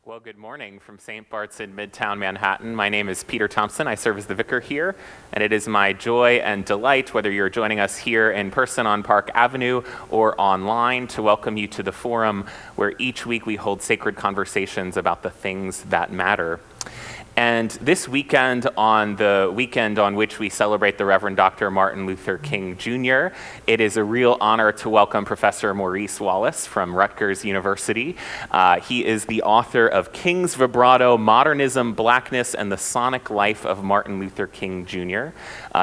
Well, good morning from St. Bart's in Midtown Manhattan. My name is Peter Thompson. I serve as the vicar here, and it is my joy and delight, whether you're joining us here in person on Park Avenue or online, to welcome you to the forum where each week we hold sacred conversations about the things that matter. And this weekend, on the weekend on which we celebrate the Reverend Dr. Martin Luther King Jr., it is a real honor to welcome Professor Maurice Wallace from Rutgers University. He is the author of King's Vibrato, Modernism, Blackness, and the Sonic Life of Martin Luther King Jr.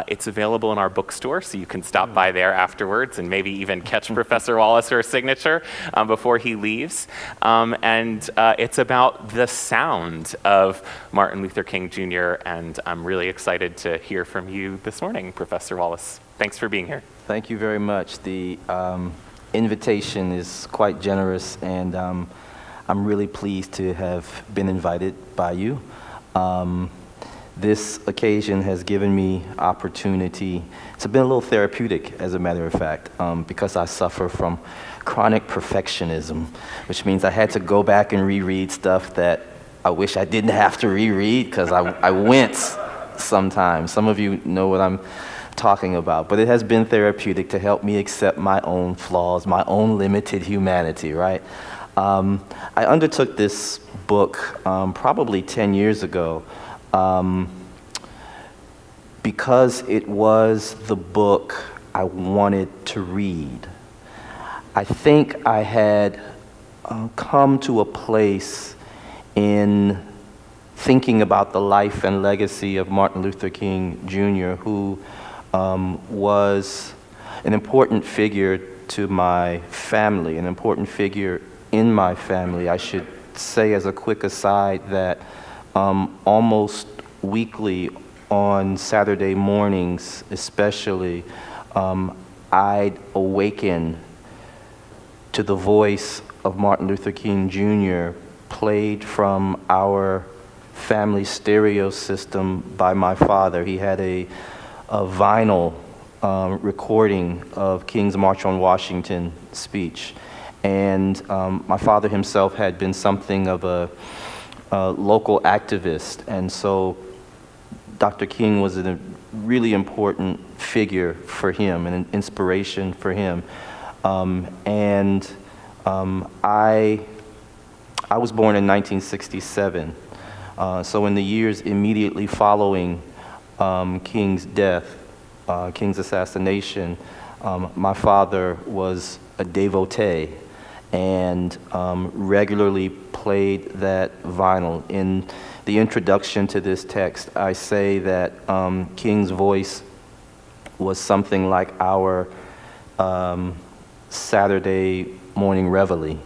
It's available in our bookstore, so you can stop by there afterwards and maybe even catch Professor Wallace or a signature before he leaves. It's about the sound of Martin Luther King Jr., and I'm really excited to hear from you this morning, Professor Wallace. Thanks for being here. Thank you very much. The invitation is quite generous, and I'm really pleased to have been invited by you. This occasion has given me opportunity. It's been a little therapeutic, as a matter of fact, because I suffer from chronic perfectionism, which means I had to go back and reread stuff that I wish I didn't have to reread because I wince sometimes. Some of you know what I'm talking about, but it has been therapeutic to help me accept my own flaws, my own limited humanity, right? I undertook this book probably 10 years ago because it was the book I wanted to read. I think I had come to a place in thinking about the life and legacy of Martin Luther King Jr., who was an important figure to my family, an important figure in my family. I should say as a quick aside that almost weekly on Saturday mornings especially, I'd awaken to the voice of Martin Luther King Jr. played from our family stereo system by my father. He had a vinyl recording of King's March on Washington speech. And my father himself had been something of a local activist. And so Dr. King was a really important figure for him and an inspiration for him. I was born in 1967, so in the years immediately following King's death, King's assassination, my father was a devotee and regularly played that vinyl. In the introduction to this text, I say that King's voice was something like our Saturday morning reveille.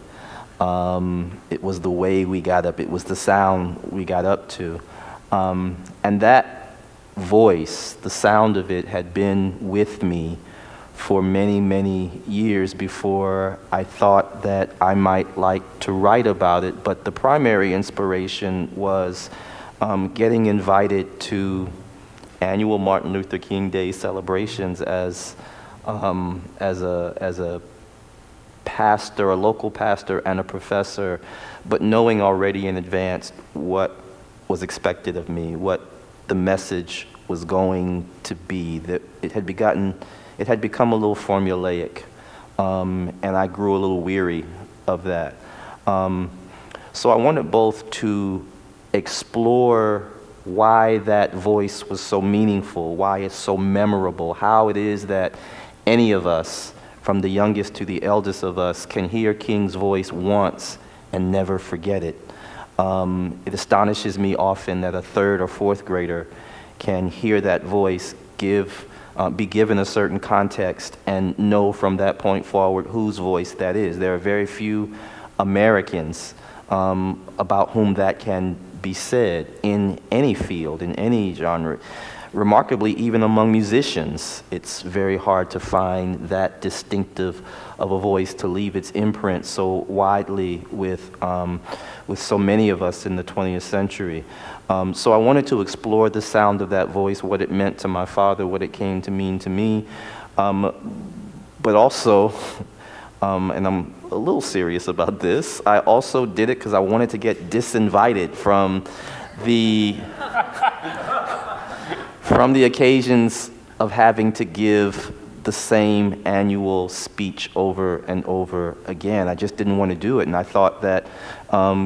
It was the way we got up. It was the sound we got up to. And that voice, the sound of it, had been with me for many, many years before I thought that I might like to write about it. But the primary inspiration was getting invited to annual Martin Luther King Day celebrations as a pastor, a local pastor, and a professor, but knowing already in advance what was expected of me, what the message was going to be. That it had become a little formulaic, and I grew a little weary of that. So I wanted both to explore why that voice was so meaningful, why it's so memorable, how it is that any of us, from the youngest to the eldest of us, can hear King's voice once and never forget it. It astonishes me often that a third or fourth grader can hear that voice, be given a certain context, and know from that point forward whose voice that is. There are very few Americans about whom that can be said in any field, in any genre. Remarkably, even among musicians, it's very hard to find that distinctive of a voice to leave its imprint so widely with so many of us in the 20th century. So I wanted to explore the sound of that voice, what it meant to my father, what it came to mean to me, but also and I'm a little serious about this, I also did it because I wanted to get disinvited from the occasions of having to give the same annual speech over and over again. I just didn't want to do it, and I thought that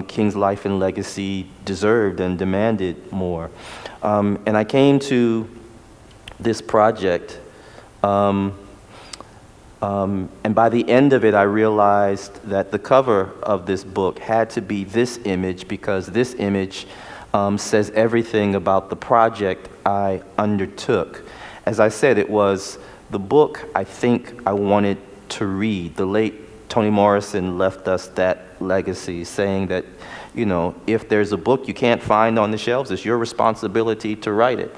King's Life and Legacy deserved and demanded more. And I came to this project, and by the end of it, I realized that the cover of this book had to be this image, because this image says everything about the project I undertook. As I said, it was the book I think I wanted to read. The late Toni Morrison left us that legacy, saying that, you know, if there's a book you can't find on the shelves, it's your responsibility to write it.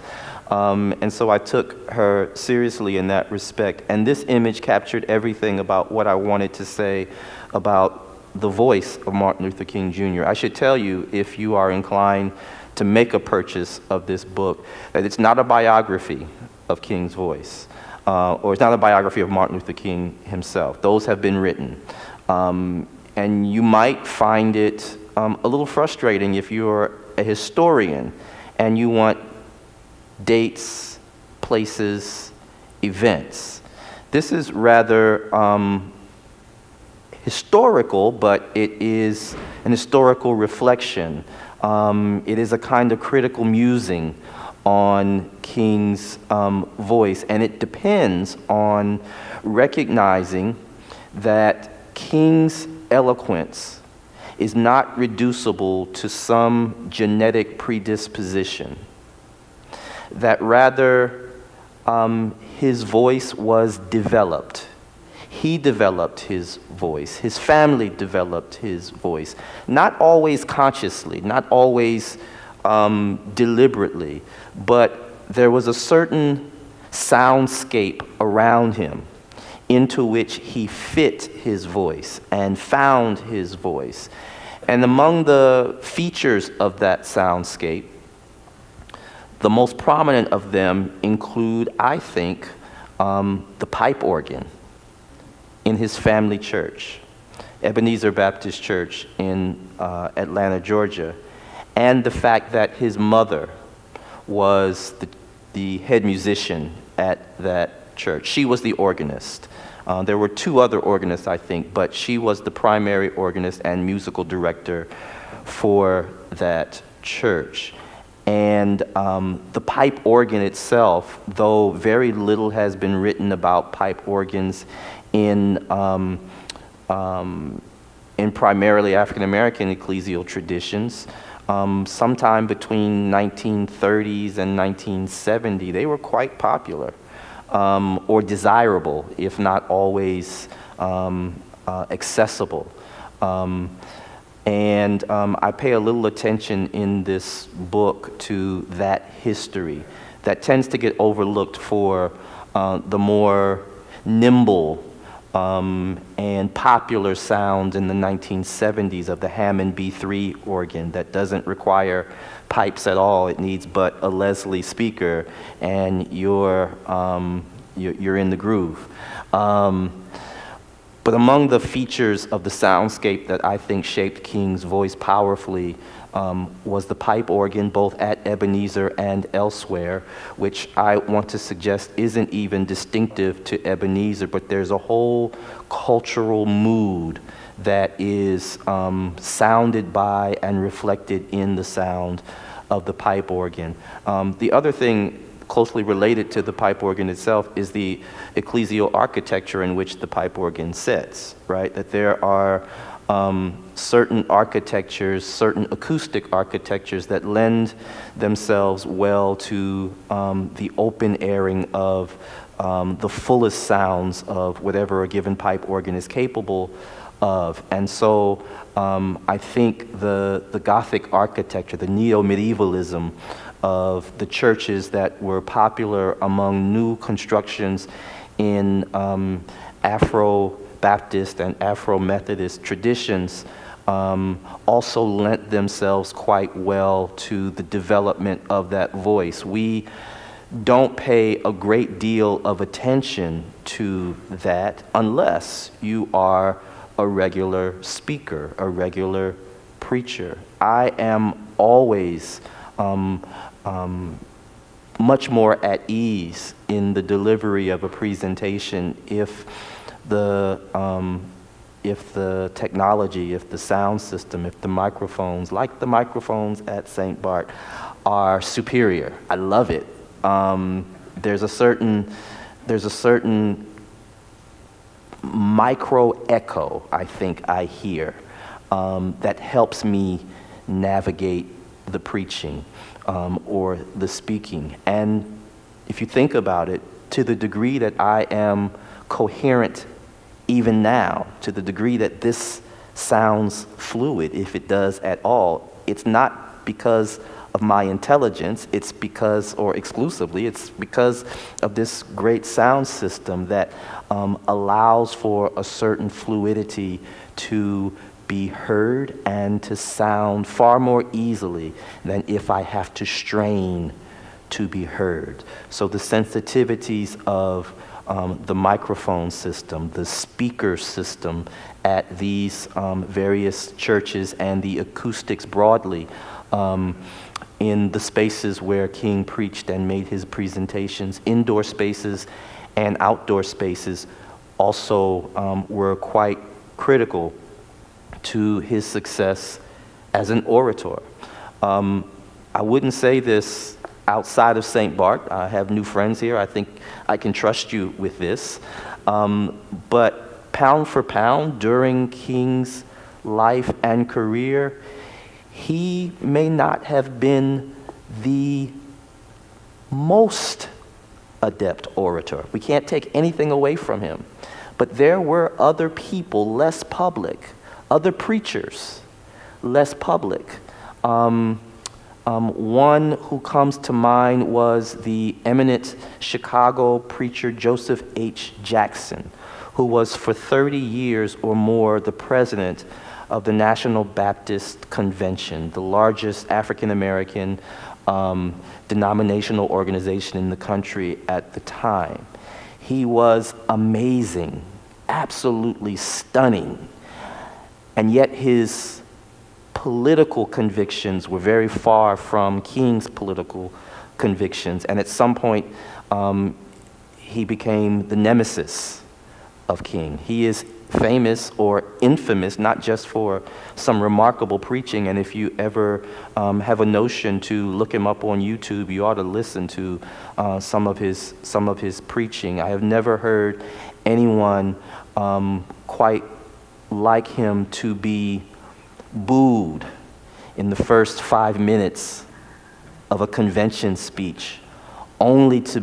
And so I took her seriously in that respect. And this image captured everything about what I wanted to say about the voice of Martin Luther King Jr. I should tell you, if you are inclined to make a purchase of this book, that it's not a biography of King's voice, or it's not a biography of Martin Luther King himself. Those have been written. And you might find it a little frustrating if you're a historian and you want dates, places, events. This is rather historical, but it is an historical reflection. It is a kind of critical musing on King's voice, and it depends on recognizing that King's eloquence is not reducible to some genetic predisposition, that rather his voice was developed. He developed his voice. His family developed his voice. Not always consciously, not always deliberately, but there was a certain soundscape around him into which he fit his voice and found his voice. And among the features of that soundscape, the most prominent of them include, I think, the pipe organ in his family church, Ebenezer Baptist Church in Atlanta, Georgia, and the fact that his mother was the head musician at that church. She was the organist. There were two other organists, I think, but she was the primary organist and musical director for that church. And the pipe organ itself, though very little has been written about pipe organs in primarily African-American ecclesial traditions, sometime between 1930s and 1970, they were quite popular, or desirable, if not always accessible. And I pay a little attention in this book to that history that tends to get overlooked for the more nimble and popular sound in the 1970s of the Hammond B3 organ that doesn't require pipes at all. It needs but a Leslie speaker, and you're in the groove. But among the features of the soundscape that I think shaped King's voice powerfully was the pipe organ, both at Ebenezer and elsewhere, which I want to suggest isn't even distinctive to Ebenezer, but there's a whole cultural mood that is sounded by and reflected in the sound of the pipe organ. The other thing closely related to the pipe organ itself is the ecclesial architecture in which the pipe organ sits, right? That there are certain architectures, certain acoustic architectures that lend themselves well to the open airing of the fullest sounds of whatever a given pipe organ is capable of. And so I think the Gothic architecture, the neo-medievalism of the churches that were popular among new constructions in Afro-Baptist and Afro-Methodist traditions also lent themselves quite well to the development of that voice. We don't pay a great deal of attention to that unless you are a regular speaker, a regular preacher. I am always much more at ease in the delivery of a presentation if the technology, if the sound system, if the microphones, like the microphones at St. Bart, are superior. I love it. There's a certain micro echo I think I hear that helps me navigate the preaching or the speaking. And if you think about it, to the degree that I am coherent even now, to the degree that this sounds fluid, if it does at all, it's not because of my intelligence, it's because, or exclusively, it's because of this great sound system that allows for a certain fluidity to be heard and to sound far more easily than if I have to strain to be heard. So the sensitivities of the microphone system, the speaker system at these various churches, and the acoustics broadly in the spaces where King preached and made his presentations, indoor spaces and outdoor spaces, also were quite critical to his success as an orator. I wouldn't say this outside of St. Bart. I have new friends here. I think I can trust you with this. But pound for pound, during King's life and career, he may not have been the most adept orator. We can't take anything away from him. But there were other people less public, other preachers less public. One who comes to mind was the eminent Chicago preacher Joseph H. Jackson, who was for 30 years or more the president of the National Baptist Convention, the largest African-American denominational organization in the country at the time. He was amazing, absolutely stunning, and yet his political convictions were very far from King's political convictions, and at some point he became the nemesis of King. He is famous or infamous not just for some remarkable preaching, and if you ever have a notion to look him up on YouTube, you ought to listen to some of his preaching. I have never heard anyone quite like him to be booed in the first 5 minutes of a convention speech, only to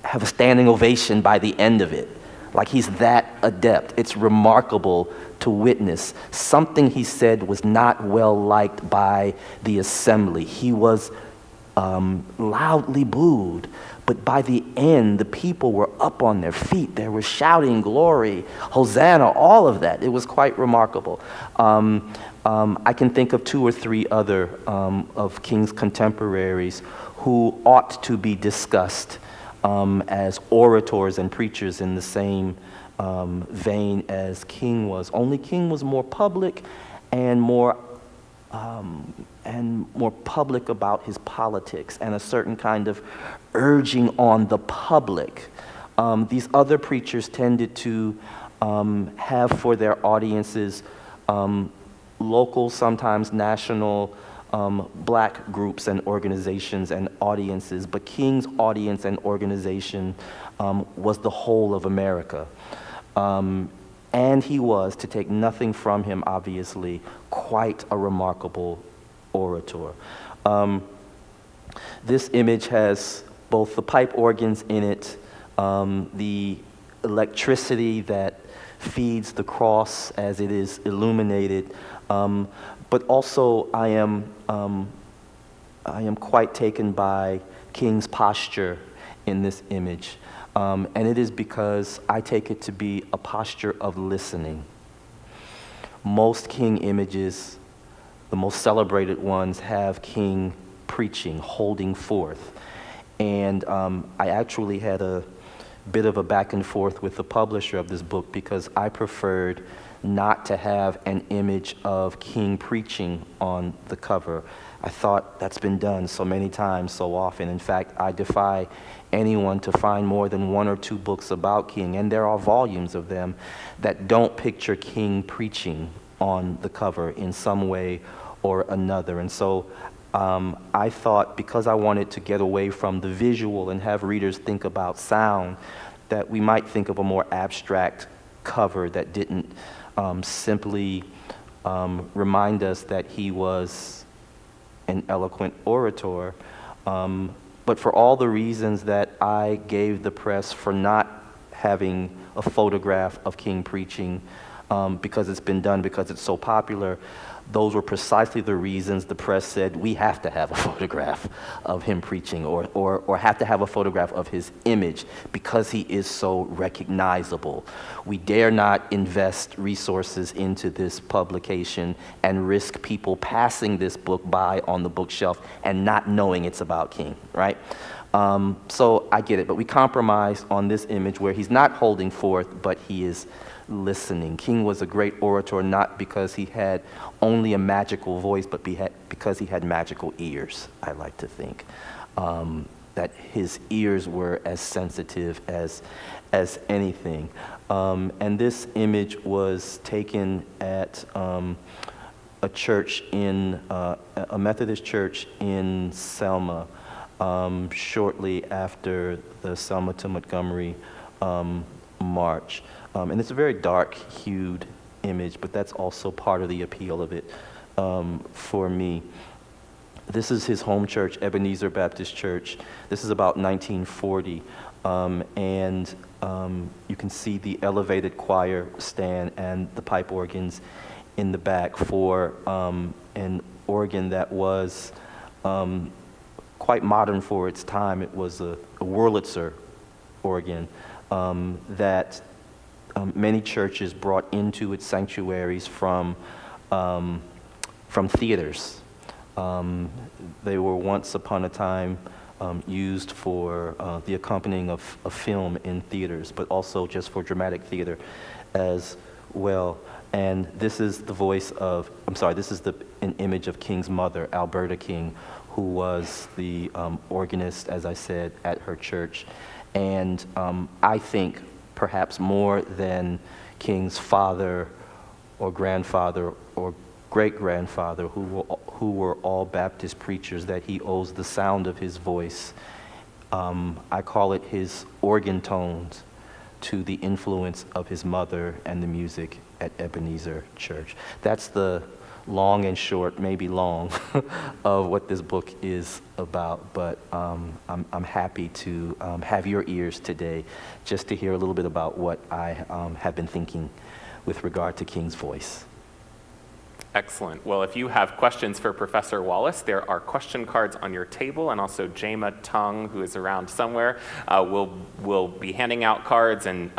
have a standing ovation by the end of it. Like, he's that adept. It's remarkable to witness. Something he said was not well liked by the assembly. He was loudly booed, but by the end, the people were up on their feet. They were shouting glory, Hosanna, all of that. It was quite remarkable. I can think of 2 or 3 other of King's contemporaries who ought to be discussed as orators and preachers in the same vein as King was. Only King was more public and more public about his politics and a certain kind of urging on the public. These other preachers tended to have for their audiences local, sometimes national, black groups and organizations and audiences, but King's audience and organization was the whole of America. And he was, to take nothing from him, obviously, quite a remarkable orator. This image has both the pipe organs in it, the electricity that feeds the cross as it is illuminated, but also I am quite taken by King's posture in this image. And it is because I take it to be a posture of listening. Most King images, the most celebrated ones, have King preaching, holding forth. And I actually had a bit of a back and forth with the publisher of this book because I preferred not to have an image of King preaching on the cover. I thought that's been done so many times, so often. In fact, I defy anyone to find more than one or two books about King, and there are volumes of them, that don't picture King preaching on the cover in some way or another. And so I thought, because I wanted to get away from the visual and have readers think about sound, that we might think of a more abstract cover that didn't simply remind us that he was an eloquent orator, but for all the reasons that I gave the press for not having a photograph of King preaching, because it's been done, because it's so popular, those were precisely the reasons the press said we have to have a photograph of him preaching, or have to have a photograph of his image because he is so recognizable. We dare not invest resources into this publication and risk people passing this book by on the bookshelf and not knowing it's about King, right? So I get it, but we compromised on this image where he's not holding forth, but he is listening. King was a great orator not because he had only a magical voice, but because he had magical ears, I like to think. That his ears were as sensitive as anything. And this image was taken at a church a Methodist church in Selma, shortly after the Selma to Montgomery march. And it's a very dark-hued image, but that's also part of the appeal of it for me. This is his home church, Ebenezer Baptist Church. This is about 1940, and you can see the elevated choir stand and the pipe organs in the back for an organ that was quite modern for its time. It was a Wurlitzer organ that many churches brought into its sanctuaries from theaters. They were once upon a time used for the accompanying of film in theaters, but also just for dramatic theater as well. And this is an image of King's mother, Alberta King, who was the organist, as I said, at her church. And I think perhaps more than King's father or grandfather or great-grandfather, who were all Baptist preachers, that he owes the sound of his voice. I call it his organ tones to the influence of his mother and the music at Ebenezer Church. That's the long and short, maybe long, of what this book is about. But I'm happy to have your ears today just to hear a little bit about what I have been thinking with regard to King's voice. Excellent. Well, if you have questions for Professor Wallace, there are question cards on your table, and also Jama Tung, who is around somewhere, will be handing out cards and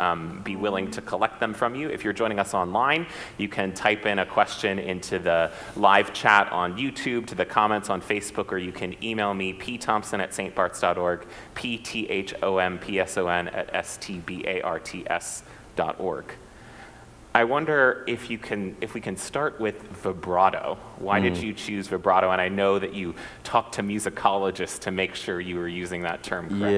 be willing to collect them from you. If you're joining us online, you can type in a question into the live chat on YouTube, to the comments on Facebook, or you can email me, pthompson@stbarts.org, pthompson@stbarts.org. I wonder if we can start with vibrato. Why did you choose vibrato? And I know that you talked to musicologists to make sure you were using that term correctly.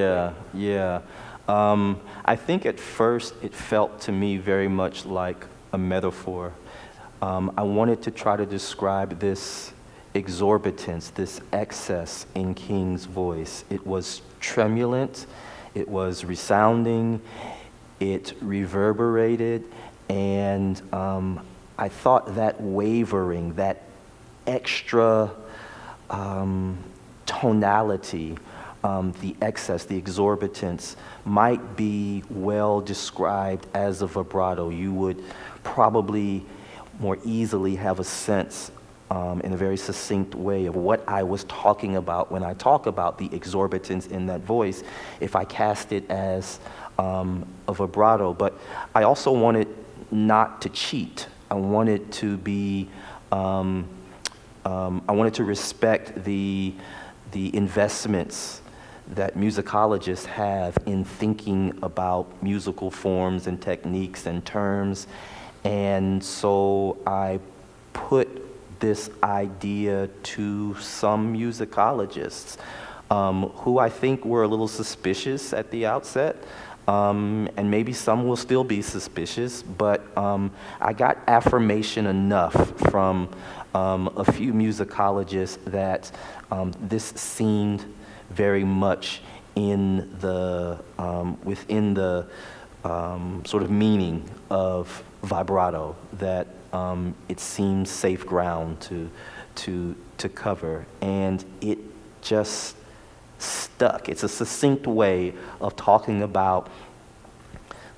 Yeah. I think at first it felt to me very much like a metaphor. I wanted to try to describe this exorbitance, this excess in King's voice. It was tremulant, it was resounding, it reverberated. And I thought that wavering, that extra tonality, the excess, the exorbitance, might be well described as a vibrato. You would probably more easily have a sense in a very succinct way of what I was talking about when I talk about the exorbitance in that voice, if I cast it as a vibrato. But I also wanted not to cheat. I wanted to be, I wanted to respect the investments that musicologists have in thinking about musical forms and techniques and terms. And so I put this idea to some musicologists who I think were a little suspicious at the outset. And maybe some will still be suspicious, but I got affirmation enough from a few musicologists that this seemed very much in the within the sort of meaning of vibrato, that it seems safe ground to cover, and it just stuck. It's a succinct way of talking about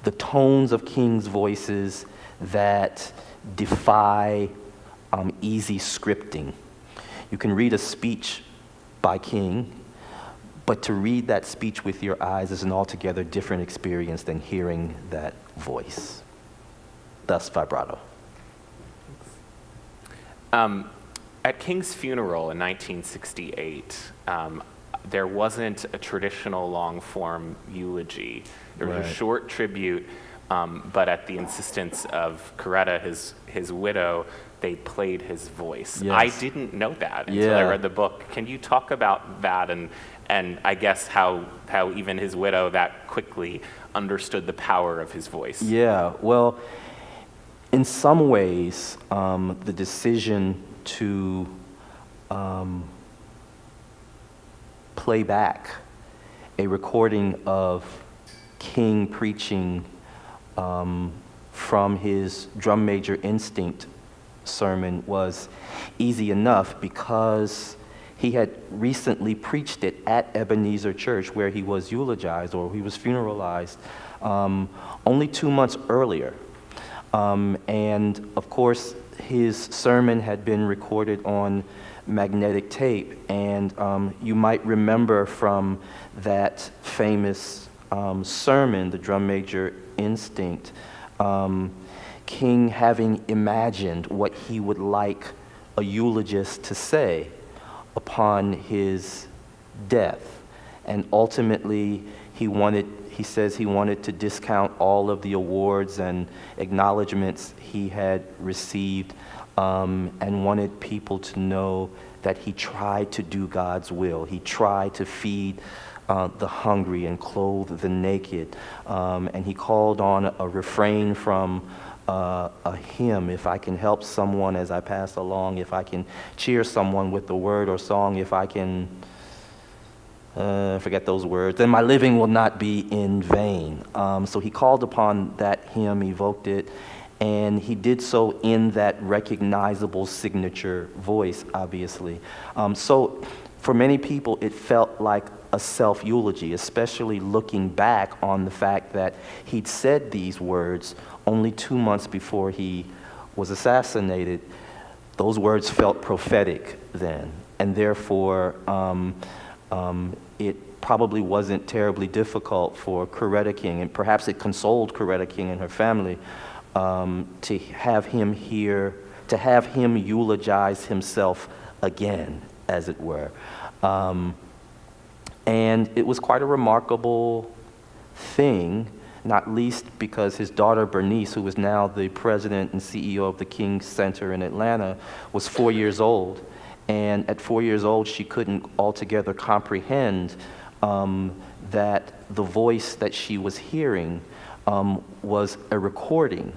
the tones of King's voices that defy easy scripting. You can read a speech by King, but to read that speech with your eyes is an altogether different experience than hearing that voice. Thus, vibrato. At King's funeral in 1968, there wasn't a traditional long-form eulogy. There was a short tribute, but at the insistence of Coretta, his widow, they played his voice. Yes. I didn't know that until I read the book. Can you talk about that and I guess how even his widow that quickly understood the power of his voice? Yeah, well, in some ways, the decision to play back a recording of King preaching from his drum major instinct sermon was easy enough because he had recently preached it at Ebenezer Church, where he was eulogized, or he was funeralized, only 2 months earlier. And of course, his sermon had been recorded on magnetic tape, and you might remember from that famous sermon, the drum major instinct, King having imagined what he would like a eulogist to say upon his death. And ultimately, he says he wanted to discount all of the awards and acknowledgments he had received, and wanted people to know that he tried to do God's will. He tried to feed the hungry and clothe the naked. And he called on a refrain from a hymn: if I can help someone as I pass along, if I can cheer someone with the word or song, if I can forget those words, then my living will not be in vain. So he called upon that hymn, evoked it, and he did so in that recognizable signature voice, obviously. So for many people, it felt like a self-eulogy, especially looking back on the fact that he'd said these words only 2 months before he was assassinated. Those words felt prophetic then, and therefore it probably wasn't terribly difficult for Coretta King, and perhaps it consoled Coretta King and her family, to have him here, to have him eulogize himself again, as it were. And it was quite a remarkable thing, not least because his daughter Bernice, who is now the president and CEO of the King Center in Atlanta, was 4 years old. And at 4 years old, she couldn't altogether comprehend that the voice that she was hearing was a recording.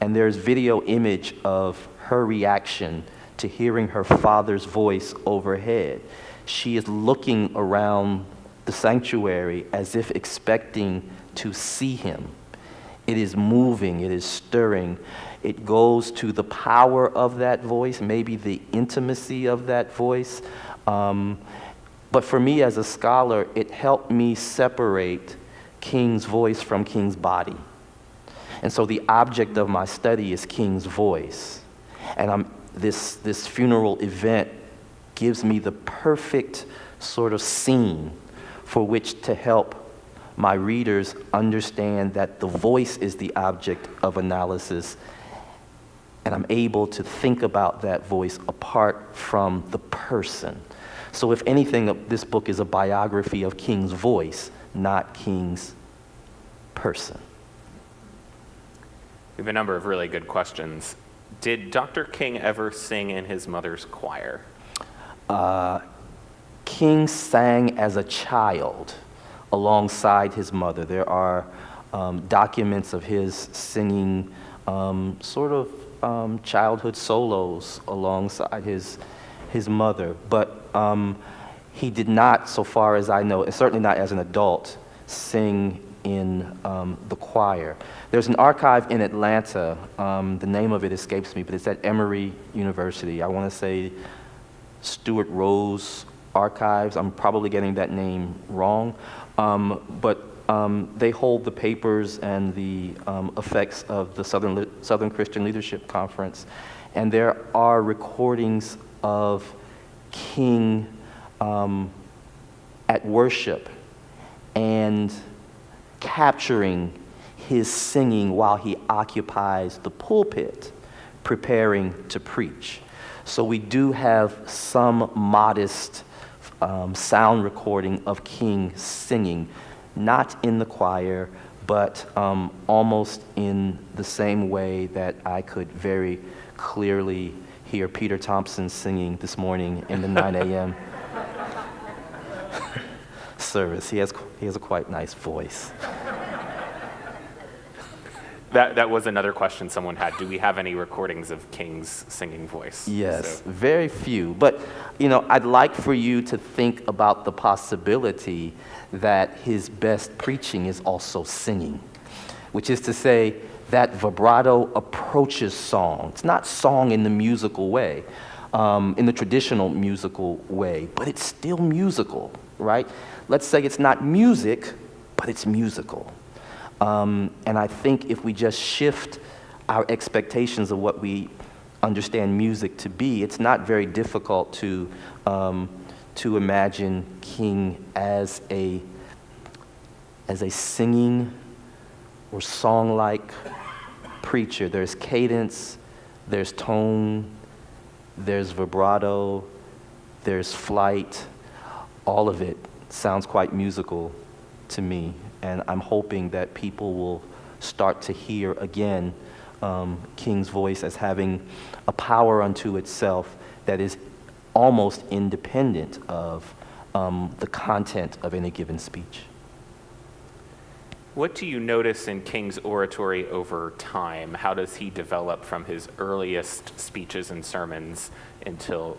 And there's video image of her reaction to hearing her father's voice overhead. She is looking around the sanctuary as if expecting to see him. It is moving, it is stirring. It goes to the power of that voice, maybe the intimacy of that voice. But for me as a scholar, it helped me separate King's voice from King's body. And so the object of my study is King's voice. And this funeral event gives me the perfect sort of scene for which to help my readers understand that the voice is the object of analysis, and I'm able to think about that voice apart from the person. So if anything, this book is a biography of King's voice, not King's person. We have a number of really good questions. Did Dr. King ever sing in his mother's choir? King sang as a child alongside his mother. There are documents of his singing childhood solos alongside his mother, but he did not, so far as I know, and certainly not as an adult, sing in the choir. There's an archive in Atlanta, the name of it escapes me, but it's at Emory University. I want to say Stuart Rose Archives. I'm probably getting that name wrong, but they hold the papers and the effects of the Southern Christian Leadership Conference, and there are recordings of King at worship and capturing his singing while he occupies the pulpit, preparing to preach. So we do have some modest sound recording of King singing, not in the choir, but almost in the same way that I could very clearly hear Peter Thompson singing this morning in the 9 a.m. service. He has a quite nice voice. That was another question someone had. Do we have any recordings of King's singing voice? Yes, very few. But, I'd like for you to think about the possibility that his best preaching is also singing, which is to say that vibrato approaches song. It's not song in the musical way, in the traditional musical way, but it's still musical, right? Let's say it's not music, but it's musical. And I think if we just shift our expectations of what we understand music to be, it's not very difficult to imagine King as a singing or song-like preacher. There's cadence, there's tone, there's vibrato, there's flight. All of it sounds quite musical to me. And I'm hoping that people will start to hear again King's voice as having a power unto itself that is almost independent of the content of any given speech. What do you notice in King's oratory over time? How does he develop from his earliest speeches and sermons into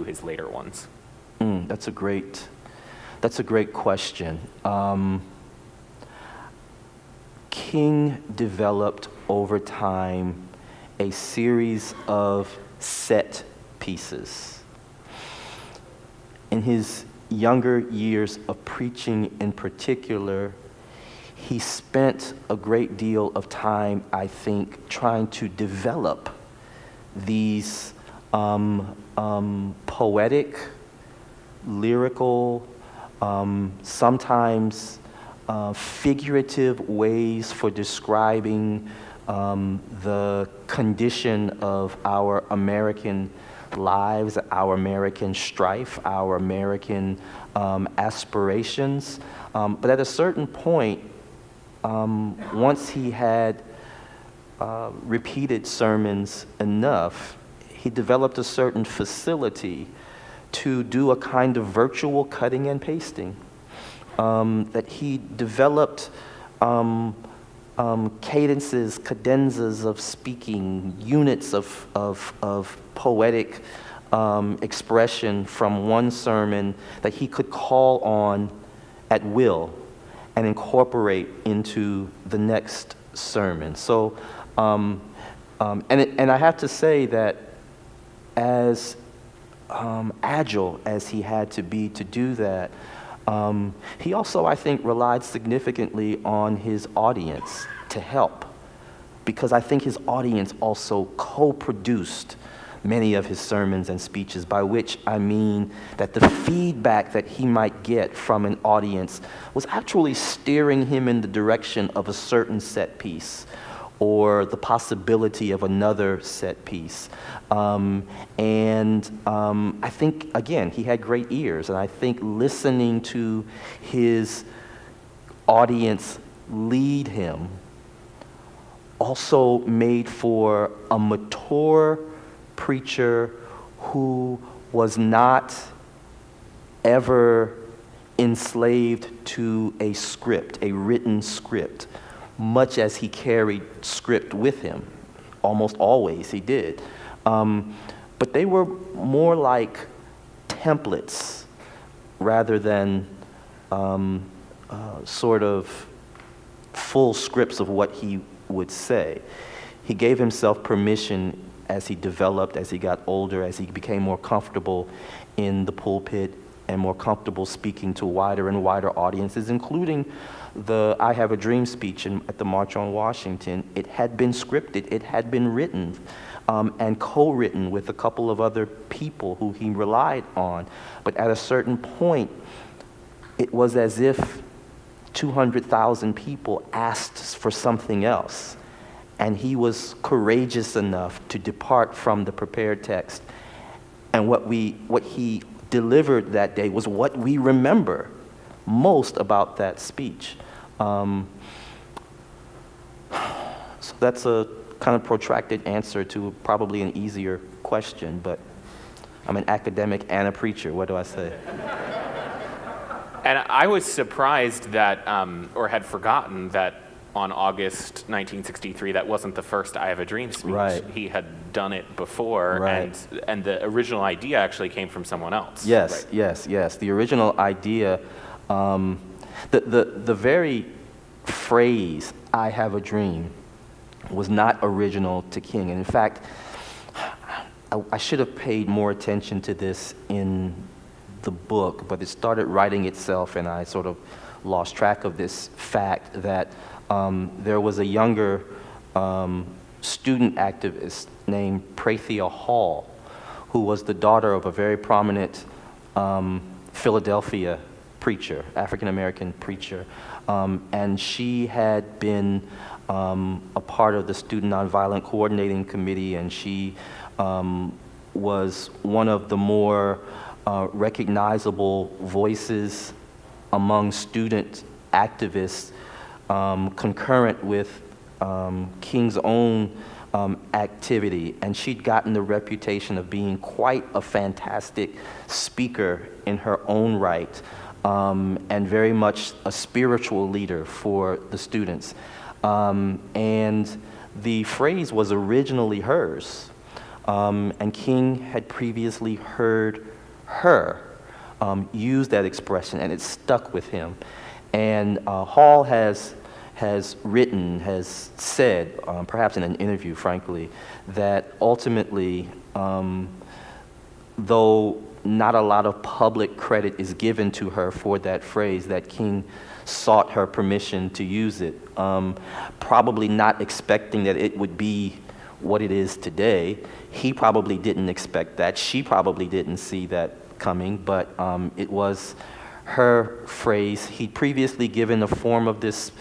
his later ones? That's a great question. King developed over time a series of set pieces. In his younger years of preaching in particular, he spent a great deal of time, I think, trying to develop these poetic, lyrical, sometimes figurative ways for describing the condition of our American lives, our American strife, our American aspirations. But at a certain point, once he had repeated sermons enough, he developed a certain facility to do a kind of virtual cutting and pasting. That he developed cadences, cadenzas of speaking, units of poetic expression from one sermon that he could call on at will and incorporate into the next sermon. So, and I have to say that as agile as he had to be to do that, he also, I think, relied significantly on his audience to help, because I think his audience also co-produced many of his sermons and speeches, by which I mean that the feedback that he might get from an audience was actually steering him in the direction of a certain set piece or the possibility of another set piece. I think, again, he had great ears, and I think listening to his audience lead him also made for a mature preacher who was not ever enslaved to a script, a written script, much as he carried script with him. Almost always he did. But they were more like templates rather than sort of full scripts of what he would say. He gave himself permission as he developed, as he got older, as he became more comfortable in the pulpit and more comfortable speaking to wider and wider audiences, including the I Have a Dream speech at the March on Washington. It had been scripted, it had been written, and co-written with a couple of other people who he relied on. But at a certain point, it was as if 200,000 people asked for something else. And he was courageous enough to depart from the prepared text. And what he delivered that day was what we remember most about that speech. So that's a kind of protracted answer to probably an easier question, but I'm an academic and a preacher. What do I say? And I was surprised that, or had forgotten that on August 1963, that wasn't the first I Have a Dream speech. Right. He had done it before, Right. and the original idea actually came from someone else. Yes, right? yes. The original idea, the very phrase, I have a dream, was not original to King. And in fact, I should have paid more attention to this in the book, but it started writing itself, and I sort of lost track of this fact that there was a younger student activist named Prathia Hall, who was the daughter of a very prominent Philadelphia preacher, African-American preacher, and she had been a part of the Student Nonviolent Coordinating Committee, and she was one of the more recognizable voices among student activists, concurrent with King's own activity. And she'd gotten the reputation of being quite a fantastic speaker in her own right, and very much a spiritual leader for the students. And the phrase was originally hers, and King had previously heard her use that expression, and it stuck with him. And Hall has said, perhaps in an interview, frankly, that ultimately, though not a lot of public credit is given to her for that phrase, that King sought her permission to use it, probably not expecting that it would be what it is today. He probably didn't expect that. She probably didn't see that coming, but it was her phrase. He'd previously given a form of this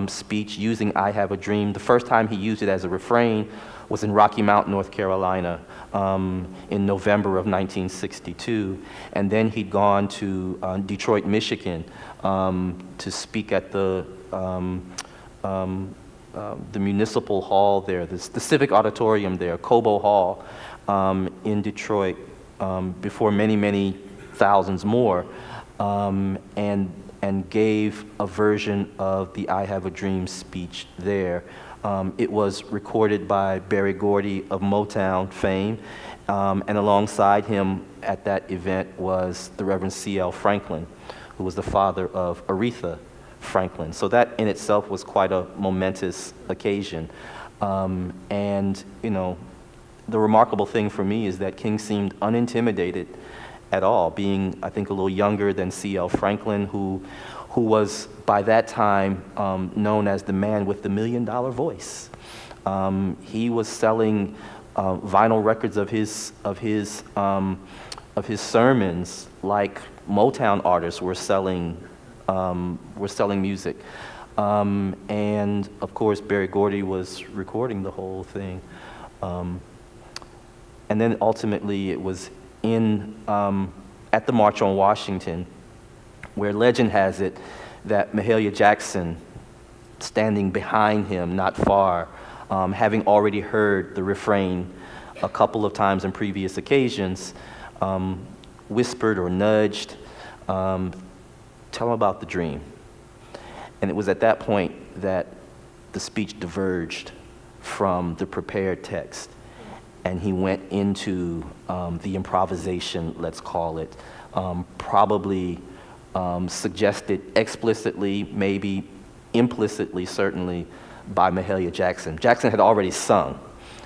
speech using I Have a Dream. The first time he used it as a refrain was in Rocky Mount, North Carolina, in November of 1962. And then he'd gone to Detroit, Michigan, to speak at the municipal hall there, the civic auditorium there, Cobo Hall, in Detroit, before many, many thousands more, and gave a version of the I Have a Dream speech there. It was recorded by Berry Gordy of Motown fame, and alongside him at that event was the Reverend C.L. Franklin, who was the father of Aretha Franklin. So that in itself was quite a momentous occasion. And, you know, the remarkable thing for me is that King seemed unintimidated at all, being, I think, a little younger than C.L. Franklin, who was by that time known as the man with the $1 million voice. He was selling vinyl records of his sermons like Motown artists were selling music. And of course, Berry Gordy was recording the whole thing. And then ultimately it was at the March on Washington, where legend has it that Mahalia Jackson, standing behind him not far, having already heard the refrain a couple of times in previous occasions, whispered or nudged, tell him about the dream. And it was at that point that the speech diverged from the prepared text, and he went into the improvisation, let's call it, probably suggested explicitly, maybe implicitly, certainly, by Mahalia Jackson. Jackson had already sung,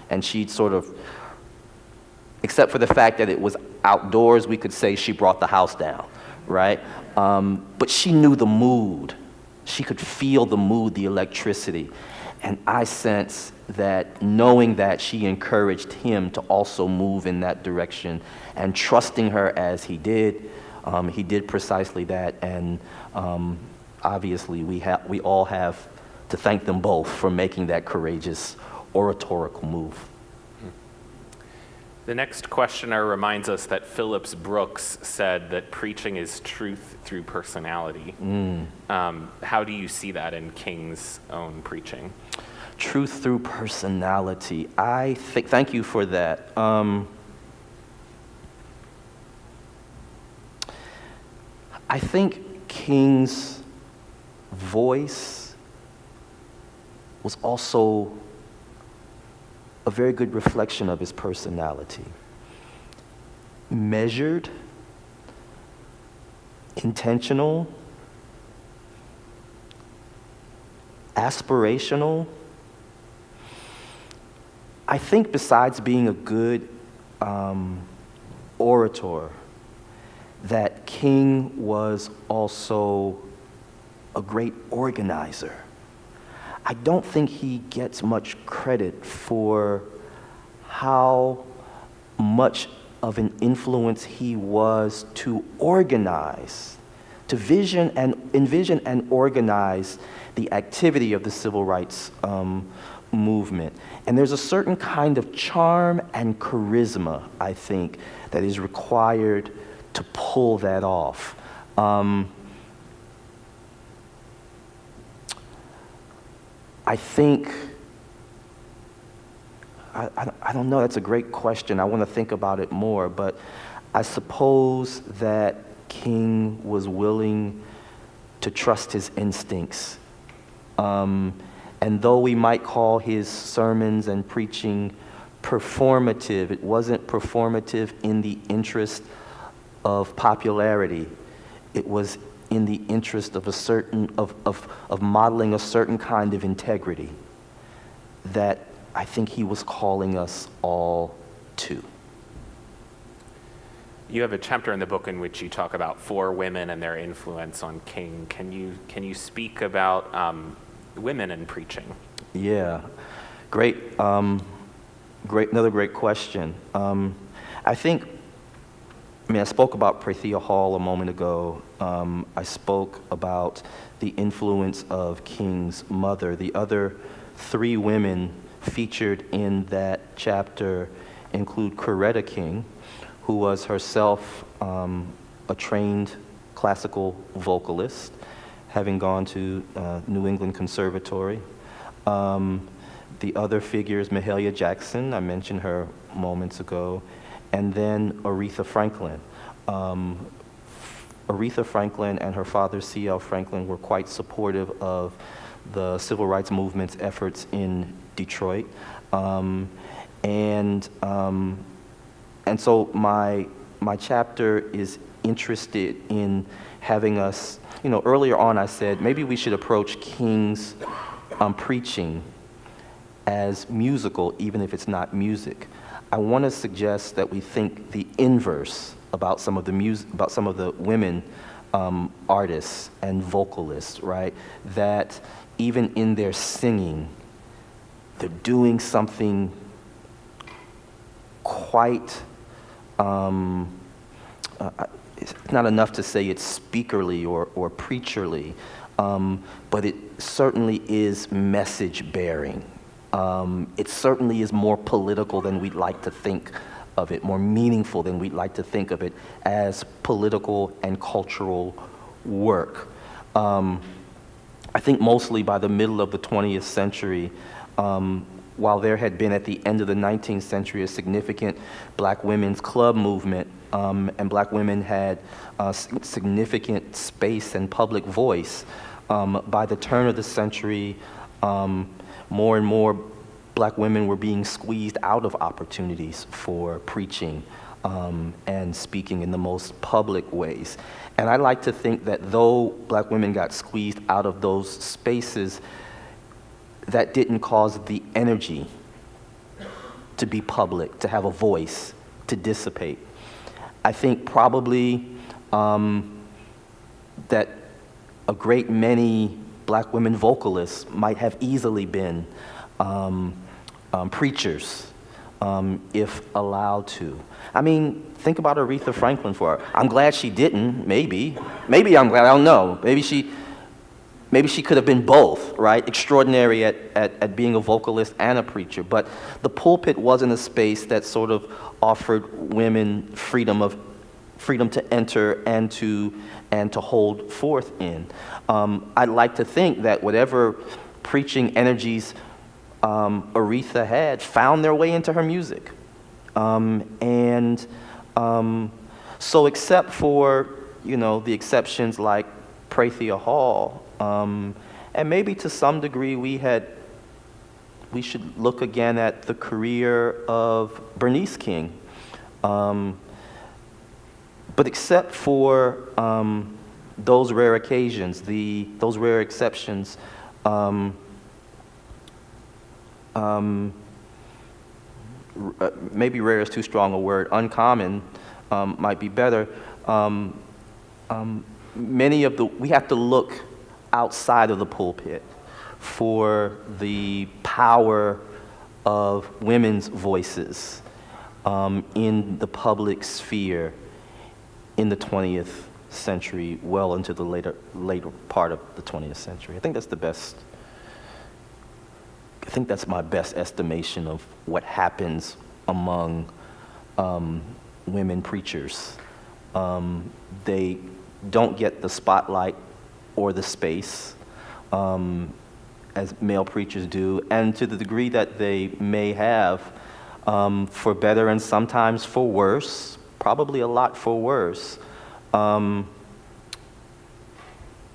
and she'd sort of, except for the fact that it was outdoors, we could say she brought the house down, right? But she knew the mood. She could feel the mood, the electricity. And I sense that knowing that, she encouraged him to also move in that direction, and trusting her as he did precisely that. And obviously we all have to thank them both for making that courageous oratorical move. The next questioner reminds us that Phillips Brooks said that preaching is truth through personality. How do you see that in King's own preaching? Truth through personality. I think, thank you for that. I think King's voice was also a very good reflection of his personality. Measured, intentional, aspirational. I think besides being a good orator, that King was also a great organizer. I don't think he gets much credit for how much of an influence he was to organize, to envision and organize the activity of the civil rights movement. And there's a certain kind of charm and charisma, I think, that is required to pull that off. I think, I don't know, that's a great question. I want to think about it more, but I suppose that King was willing to trust his instincts. And though we might call his sermons and preaching performative, it wasn't performative in the interest of popularity. It was in the interest of of modeling a certain kind of integrity that I think he was calling us all to. You have a chapter in the book in which you talk about 4 women and their influence on King. Can you speak about women in preaching? Yeah, great. Another great question. I spoke about Prethia Hall a moment ago. I spoke about the influence of King's mother. The other 3 women featured in that chapter include Coretta King, who was herself a trained classical vocalist, having gone to New England Conservatory. The other figure is Mahalia Jackson. I mentioned her moments ago. And then Aretha Franklin. Aretha Franklin and her father, C.L. Franklin, were quite supportive of the civil rights movement's efforts in Detroit. And so my chapter is interested in having us, earlier on I said maybe we should approach King's preaching as musical, even if it's not music. I want to suggest that we think the inverse about some of the women artists and vocalists, right? That even in their singing, they're doing something quite, it's not enough to say it's speakerly or preacherly, but it certainly is message bearing. It certainly is more political than we'd like to think of it, more meaningful than we'd like to think of it as political and cultural work. I think mostly by the middle of the 20th century, while there had been at the end of the 19th century a significant black women's club movement, and black women had significant space and public voice, by the turn of the century, more and more black women were being squeezed out of opportunities for preaching and speaking in the most public ways. And I like to think that though black women got squeezed out of those spaces, that didn't cause the energy to be public, to have a voice, to dissipate. I think probably that a great many black women vocalists might have easily been preachers if allowed to. I mean, think about Aretha Franklin for her. I'm glad she didn't, maybe. Maybe I'm glad, I don't know. Maybe she could have been both, right? Extraordinary at being a vocalist and a preacher. But the pulpit wasn't a space that sort of offered women freedom to enter and to hold forth in. I'd like to think that whatever preaching energies Aretha had found their way into her music. So except for, the exceptions like Prathia Hall, and maybe to some degree we should look again at the career of Bernice King. But except for those rare occasions, those rare exceptions, maybe rare is too strong a word, uncommon might be better. We have to look outside of the pulpit for the power of women's voices in the public sphere in the 20th century, well into the later part of the 20th century. I think that's my best estimation of what happens among women preachers. They don't get the spotlight or the space as male preachers do, and to the degree that they may have, for better and sometimes for worse, probably a lot for worse,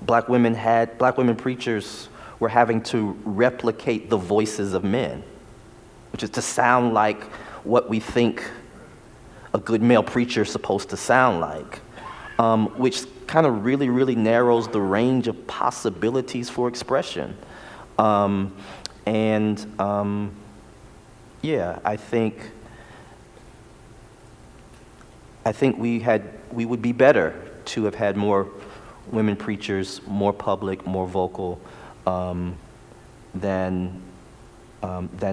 black women preachers were having to replicate the voices of men, which is to sound like what we think a good male preacher is supposed to sound like, which kind of really, really narrows the range of possibilities for expression. I think we would be better to have had more women preachers, more public, more vocal, than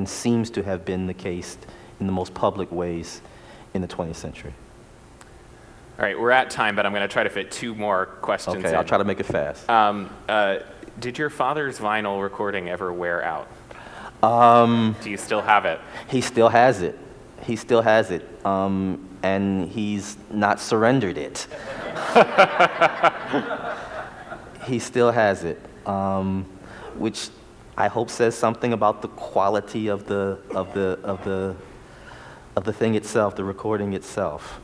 seems to have been the case in the most public ways in the 20th century. All right, we're at time, but I'm going to try to fit two more questions in. Okay, I'll try to make it fast. Did your father's vinyl recording ever wear out? Do you still have it? He still has it. And he's not surrendered it. He still has it, which I hope says something about the quality of the thing itself, the recording itself.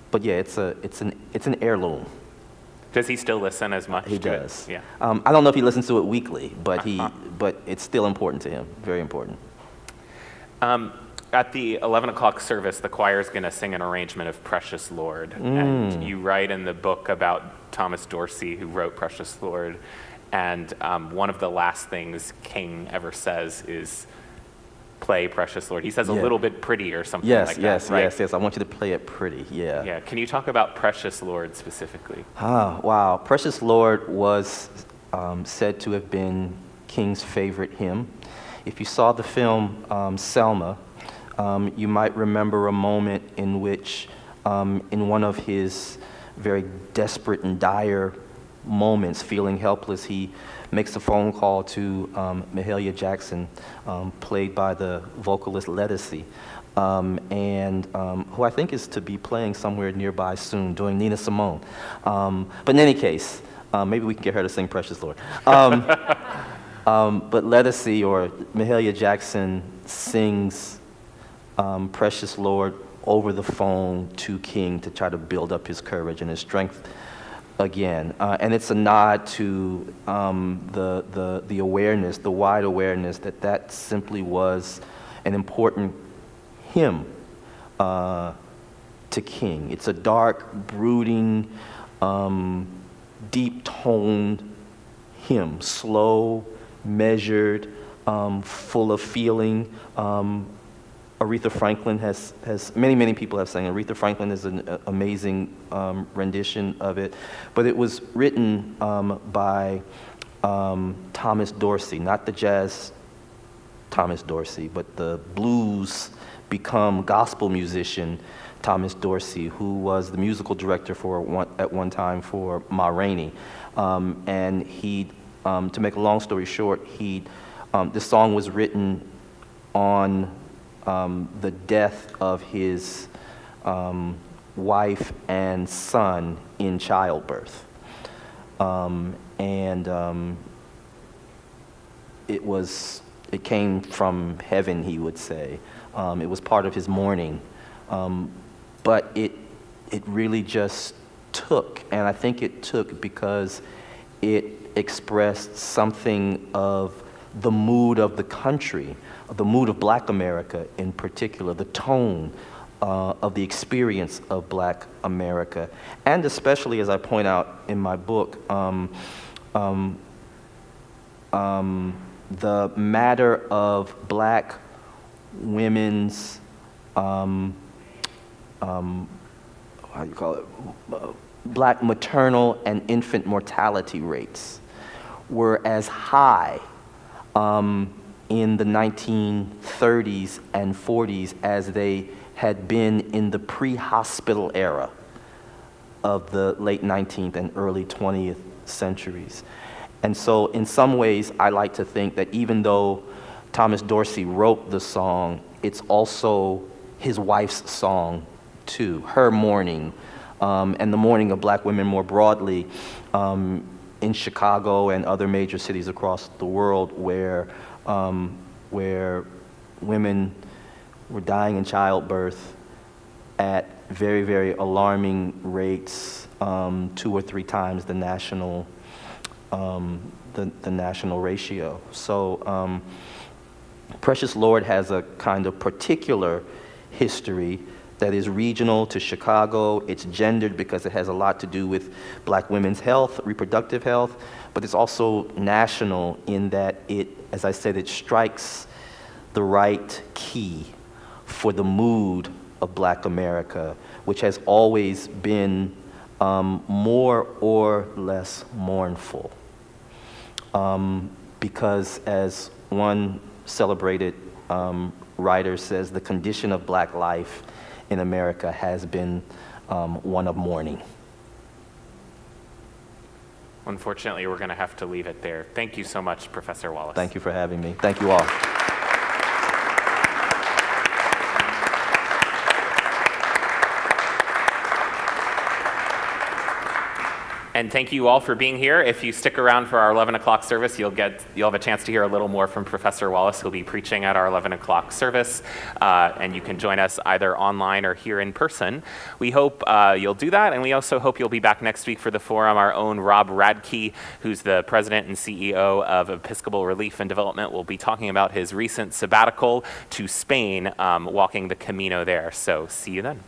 But yeah, it's an heirloom. Does he still listen as much? He does. Yeah. I don't know if he listens to it weekly, but but it's still important to him. Very important. At the 11 o'clock service, the choir is going to sing an arrangement of Precious Lord. And you write in the book about Thomas Dorsey, who wrote Precious Lord. And one of the last things King ever says is, play Precious Lord. He says a little bit pretty or something like that, right? Yes. I want you to play it pretty, yeah. Yeah. Can you talk about Precious Lord specifically? Wow. Precious Lord was said to have been King's favorite hymn. If you saw the film Selma, you might remember a moment in which, in one of his very desperate and dire moments, feeling helpless, he makes a phone call to Mahalia Jackson, played by the vocalist Lettucey, who I think is to be playing somewhere nearby soon, doing Nina Simone. But in any case, maybe we can get her to sing Precious Lord. But Lettucey or Mahalia Jackson sings Precious Lord over the phone to King to try to build up his courage and his strength again. And it's a nod to the awareness, the wide awareness that simply was an important hymn to King. It's a dark, brooding, deep-toned hymn, slow, measured, full of feeling. Aretha Franklin has many people have sang. Aretha Franklin is an amazing rendition of it, but it was written by Thomas Dorsey, not the jazz Thomas Dorsey, but the blues become gospel musician Thomas Dorsey, who was the musical director at one time for Ma Rainey, and he, to make a long story short, this song was written on the death of his wife and son in childbirth. It came from heaven, he would say. It was part of his mourning. But it really just took, and I think it took because it expressed something of the mood of the country, the mood of Black America in particular, the tone of the experience of Black America, and especially, as I point out in my book, the matter of Black women's, Black maternal and infant mortality rates were as high in the 1930s and 40s as they had been in the pre-hospital era of the late 19th and early 20th centuries. And so in some ways, I like to think that even though Thomas Dorsey wrote the song, it's also his wife's song too, her mourning, and the mourning of Black women more broadly in Chicago and other major cities across the world where women were dying in childbirth at very, very alarming rates, 2 or 3 times the national ratio. So Precious Lord has a kind of particular history that is regional to Chicago. It's gendered because it has a lot to do with Black women's health, reproductive health, but it's also national in that it, as I said, it strikes the right key for the mood of Black America, which has always been more or less mournful. Because as one celebrated writer says, the condition of Black life in America has been one of mourning. Unfortunately, we're going to have to leave it there. Thank you so much, Professor Wallace. Thank you for having me. Thank you all. And thank you all for being here. If you stick around for our 11 o'clock service, you'll have a chance to hear a little more from Professor Wallace, who'll be preaching at our 11 o'clock service. And you can join us either online or here in person. We hope you'll do that, and we also hope you'll be back next week for the forum. Our own Rob Radke, who's the president and CEO of Episcopal Relief and Development, will be talking about his recent sabbatical to Spain, walking the Camino there. So see you then.